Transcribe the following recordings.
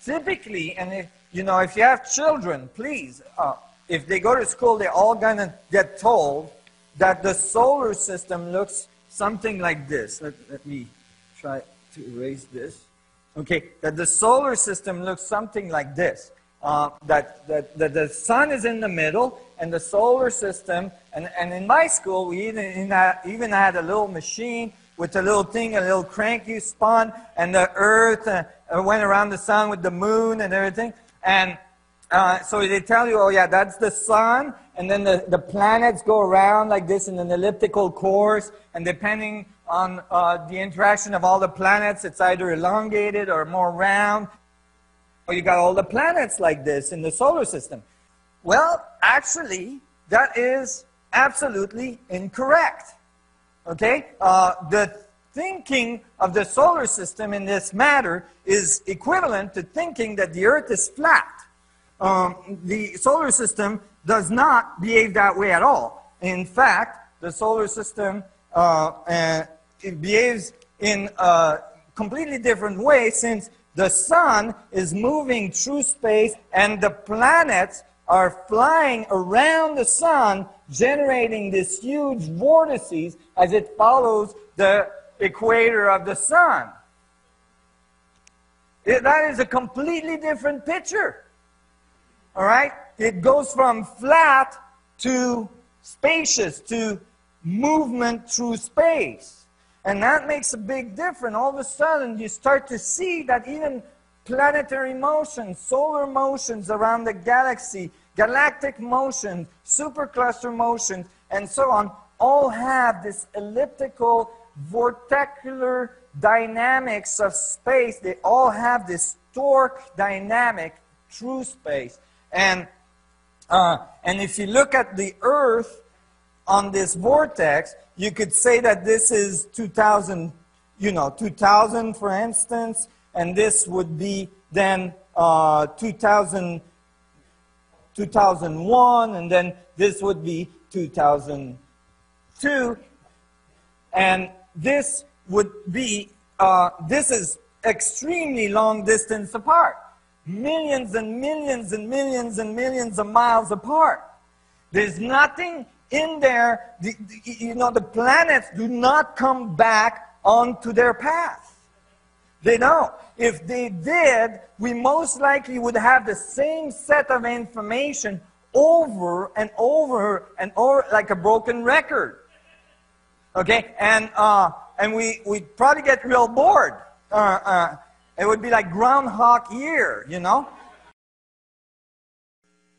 Typically, and if you have children, please, if they go to school, they're all going to get told that the solar system looks something like this. Let me try to erase this. Okay, that the solar system looks something like this. That the sun is in the middle, and the solar system, and in my school, we even had a little machine with a little thing, a little crank you spun, and the earth went around the sun with the moon and everything. And so they tell you, oh yeah, that's the sun, and then the planets go around like this in an elliptical course, and depending on the interaction of all the planets, it's either elongated or more round. Or you got all the planets like this in the solar system. Well, actually, that is absolutely incorrect. Okay? The thinking of the solar system in this matter is equivalent to thinking that the Earth is flat. The solar system does not behave that way at all. In fact, the solar system it behaves in a completely different way, since the sun is moving through space and the planets are flying around the sun, generating these huge vortices as it follows the equator of the sun. That is a completely different picture. All right? It goes from flat to spacious, to movement through space. And that makes a big difference. All of a sudden, you start to see that even planetary motions, solar motions around the galaxy, galactic motions, supercluster motions, and so on, all have this elliptical, vorticular dynamics of space. They all have this torque dynamic through space. And if you look at the Earth on this vortex, you could say that this is 2000, 2000 for instance, and this would be then 2001, and then this would be 2002, and this would be, this is extremely long distance apart. Millions and millions and millions and millions of miles apart. There's nothing in there, the planets do not come back onto their path. They don't. If they did, we most likely would have the same set of information over and over and over, like a broken record. Okay? And we'd probably get real bored. It would be like Groundhog Year,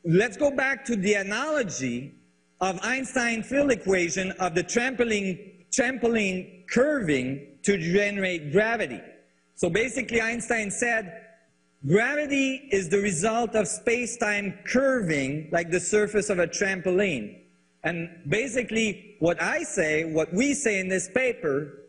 Let's go back to the analogy of Einstein's field equation of the trampoline curving to generate gravity. So basically Einstein said gravity is the result of space-time curving like the surface of a trampoline. And basically what we say in this paper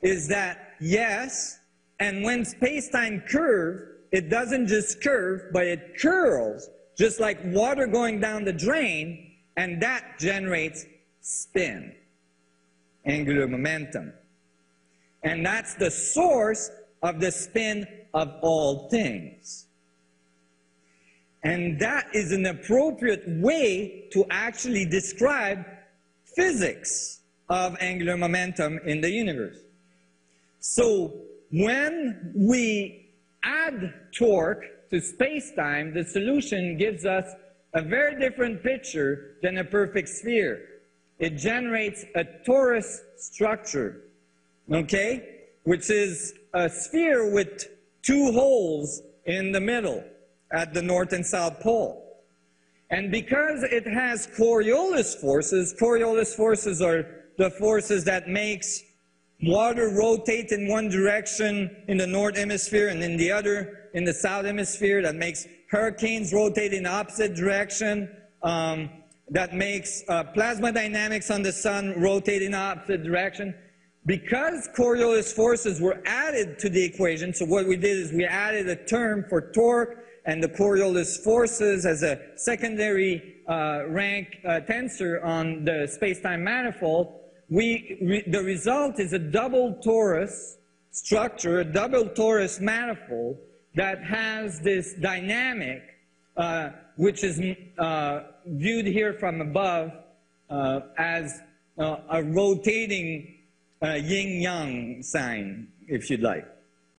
is that yes, and when space-time curves, it doesn't just curve, but it curls, just like water going down the drain. And that generates spin, angular momentum. And that's the source of the spin of all things. And that is an appropriate way to actually describe physics of angular momentum in the universe. So when we add torque to space-time, the solution gives us a very different picture than a perfect sphere. It generates a torus structure, okay? Which is a sphere with two holes in the middle at the north and south pole. And because it has Coriolis forces are the forces that makes water rotate in one direction in the north hemisphere and in the other in the south hemisphere, that makes hurricanes rotate in the opposite direction, that makes plasma dynamics on the sun rotate in the opposite direction. Because Coriolis forces were added to the equation, so what we did is we added a term for torque and the Coriolis forces as a secondary rank tensor on the space-time manifold. The result is a double torus structure, a double torus manifold, that has this dynamic, which is viewed here from above as a rotating yin-yang sign, if you'd like.